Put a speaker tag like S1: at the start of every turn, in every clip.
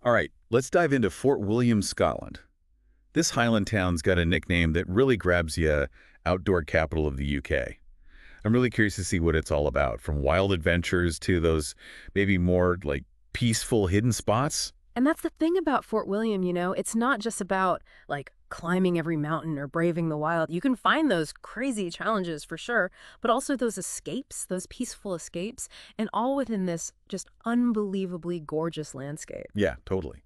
S1: All right, let's dive into Fort William, Scotland. This Highland town's got a nickname that really grabs you, outdoor capital of the UK. I'm really curious to see what it's all about, from wild adventures to those maybe more like peaceful hidden spots.
S2: And that's the thing about Fort William, it's not just about like climbing every mountain or braving the wild. You can find those crazy challenges for sure, but also those escapes, those peaceful escapes, and all within this just unbelievably gorgeous landscape.
S1: Yeah, totally.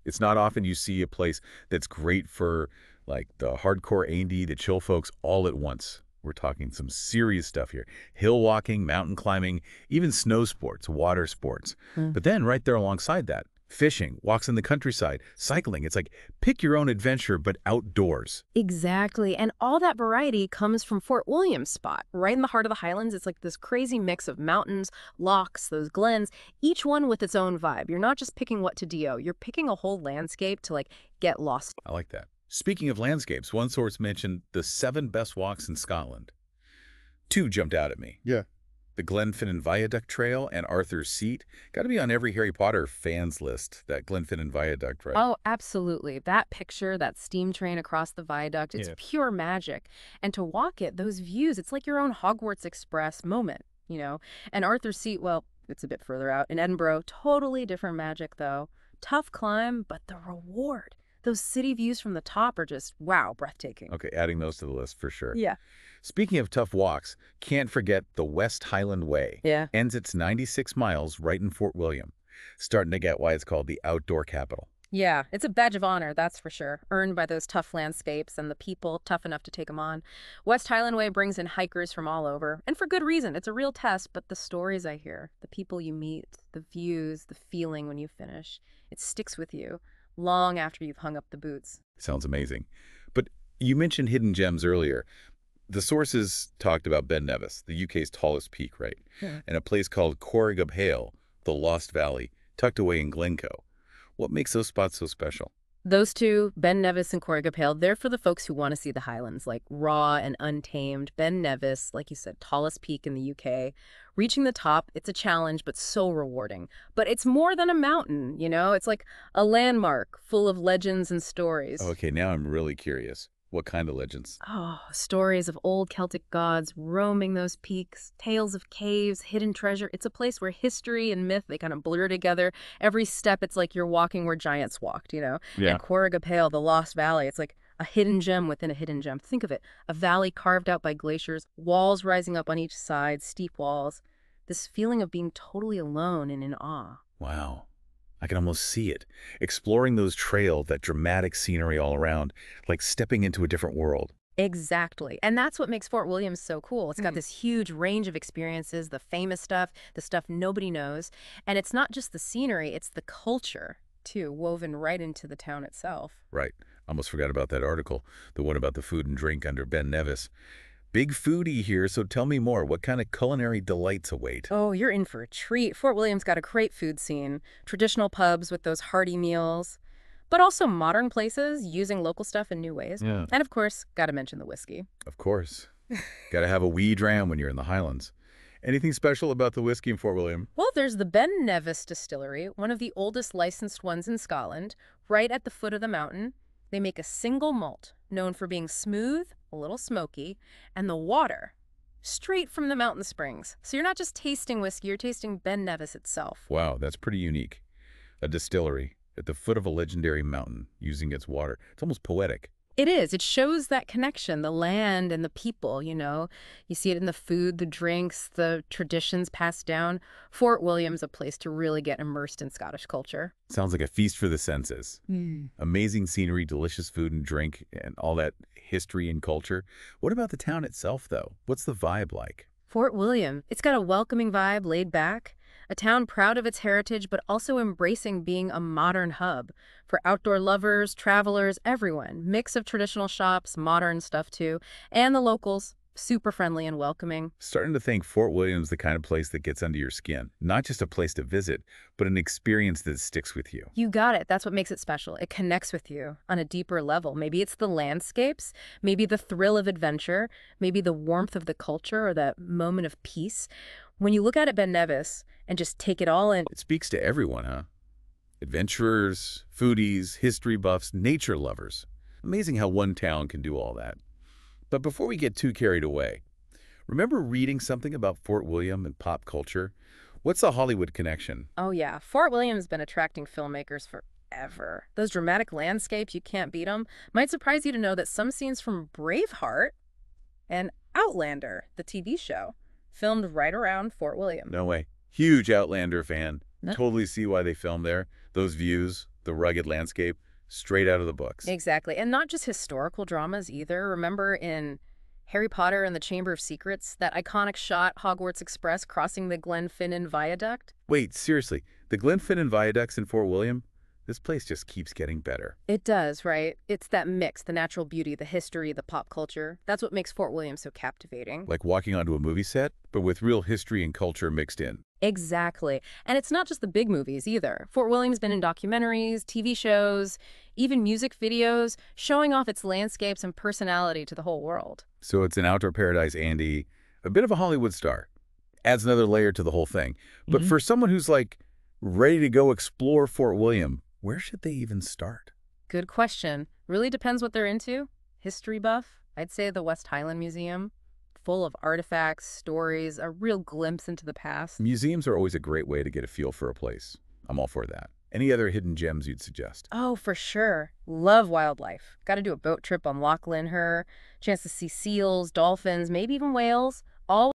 S1: It's not often you see a place that's great for like the hardcore A&D, the chill folks all at once. We're talking some serious stuff here. Hill walking, mountain climbing, even snow sports, water sports. But then right there alongside that, fishing, walks in the countryside, cycling. It's like pick your own adventure, but outdoors.
S2: Exactly. And all that variety comes from Fort William's spot, right in the heart of the Highlands. It's like this crazy mix of mountains, lochs, those glens, each one with its own vibe. You're not just picking what to do, you're picking a whole landscape to like get lost.
S1: I like that. Speaking of landscapes, one source mentioned the 7 best walks in Scotland. 2 jumped out at me.
S3: Yeah.
S1: The Glenfinnan Viaduct Trail and Arthur's Seat. Got to be on every Harry Potter fans list, that Glenfinnan Viaduct, right?
S2: Oh, absolutely. That picture, that steam train across the viaduct, it's
S3: Yeah.
S2: pure magic. And to walk it, those views, it's like your own Hogwarts Express moment. And Arthur's Seat, well, it's a bit further out in Edinburgh. Totally different magic, though. Tough climb, but the reward. Those city views from the top are just, wow, breathtaking.
S1: Okay, adding those to the list for sure.
S2: Yeah.
S1: Speaking of tough walks, can't forget the West Highland Way.
S2: Yeah.
S1: Ends its 96 miles right in Fort William. Starting to get why it's called the outdoor capital.
S2: Yeah, it's a badge of honor, that's for sure, earned by those tough landscapes and the people tough enough to take them on. West Highland Way brings in hikers from all over, and for good reason. It's a real test, but the stories I hear, the people you meet, the views, the feeling when you finish, it sticks with you long after you've hung up the boots.
S1: Sounds amazing. But you mentioned hidden gems earlier. The sources talked about Ben Nevis, the UK's tallest peak, right?
S2: Yeah.
S1: And a place called Corrigubhail, the Lost Valley, tucked away in Glencoe. What makes those spots so special?
S2: Those two, Ben Nevis and Corrigubhail, they're for the folks who want to see the Highlands, like raw and untamed. Ben Nevis, like you said, tallest peak in the UK. Reaching the top, it's a challenge, but so rewarding. But it's more than a mountain. It's like a landmark full of legends and stories.
S1: Okay, now I'm really curious. What kind of legends?
S2: Oh, stories of old Celtic gods roaming those peaks, tales of caves, hidden treasure. It's a place where history and myth, they kind of blur together. Every step, it's like you're walking where giants walked.
S1: Yeah.
S2: And Corrigubhail, the Lost Valley, it's like a hidden gem within a hidden gem. Think of it, a valley carved out by glaciers, walls rising up on each side, steep walls. This feeling of being totally alone and in awe.
S1: Wow. I can almost see it. Exploring those trails, that dramatic scenery all around, like stepping into a different world.
S2: Exactly. And that's what makes Fort Williams so cool. It's got this huge range of experiences, the famous stuff, the stuff nobody knows. And it's not just the scenery, it's the culture, too, woven right into the town itself.
S1: Right. Almost forgot about that article, the one about the food and drink under Ben Nevis. Big foodie here, so tell me more. What kind of culinary delights await?
S2: Oh, you're in for a treat. Fort Williams got a great food scene. Traditional pubs with those hearty meals, but also modern places using local stuff in new ways.
S1: Yeah.
S2: And of course, got to mention the whiskey.
S1: Of course. Got to have a wee dram when you're in the Highlands. Anything special about the whiskey in Fort William?
S2: Well, there's the Ben Nevis Distillery, one of the oldest licensed ones in Scotland, right at the foot of the mountain. They make a single malt, known for being smooth, a little smoky, and the water, straight from the mountain springs. So you're not just tasting whiskey, you're tasting Ben Nevis itself.
S1: Wow, that's pretty unique. A distillery at the foot of a legendary mountain using its water. It's almost poetic.
S2: It is. It shows that connection, the land and the people. You see it in the food, the drinks, the traditions passed down. Fort William's a place to really get immersed in Scottish culture.
S1: Sounds like a feast for the senses. Amazing scenery, delicious food and drink, and all that history and culture. What about the town itself, though? What's the vibe like?
S2: Fort William, it's got a welcoming vibe, laid back. A town proud of its heritage, but also embracing being a modern hub for outdoor lovers, travelers, everyone. Mix of traditional shops, modern stuff too, and the locals, super friendly and welcoming.
S1: Starting to think Fort William's the kind of place that gets under your skin. Not just a place to visit, but an experience that sticks with you.
S2: You got it. That's what makes it special. It connects with you on a deeper level. Maybe it's the landscapes, maybe the thrill of adventure, maybe the warmth of the culture or that moment of peace. When you look at it, Ben Nevis, and just take it all in.
S1: It speaks to everyone, huh? Adventurers, foodies, history buffs, nature lovers. Amazing how one town can do all that. But before we get too carried away, remember reading something about Fort William and pop culture? What's the Hollywood connection?
S2: Oh, yeah. Fort William's been attracting filmmakers forever. Those dramatic landscapes, you can't beat them. Might surprise you to know that some scenes from Braveheart and Outlander, the TV show, filmed right around Fort William.
S1: No way. Huge Outlander fan.
S2: No.
S1: Totally see why they filmed there. Those views, the rugged landscape, straight out of the books.
S2: Exactly. And not just historical dramas either. Remember in Harry Potter and the Chamber of Secrets, that iconic shot, Hogwarts Express crossing the Glenfinnan Viaduct?
S1: Wait, seriously, the Glenfinnan Viaducts in Fort William? This place just keeps getting better.
S2: It does, right? It's that mix, the natural beauty, the history, the pop culture. That's what makes Fort William so captivating.
S1: Like walking onto a movie set, but with real history and culture mixed in.
S2: Exactly. And it's not just the big movies either. Fort William's been in documentaries, TV shows, even music videos, showing off its landscapes and personality to the whole world.
S1: So it's an outdoor paradise, Andy, a bit of a Hollywood star. Adds another layer to the whole thing. But for someone who's like ready to go explore Fort William, where should they even start?
S2: Good question. Really depends what they're into. History buff? I'd say the West Highland Museum. Full of artifacts, stories, a real glimpse into the past.
S1: Museums are always a great way to get a feel for a place. I'm all for that. Any other hidden gems you'd suggest?
S2: Oh, for sure. Love wildlife. Got to do a boat trip on Loch Lynn. Chance to see seals, dolphins, maybe even whales. All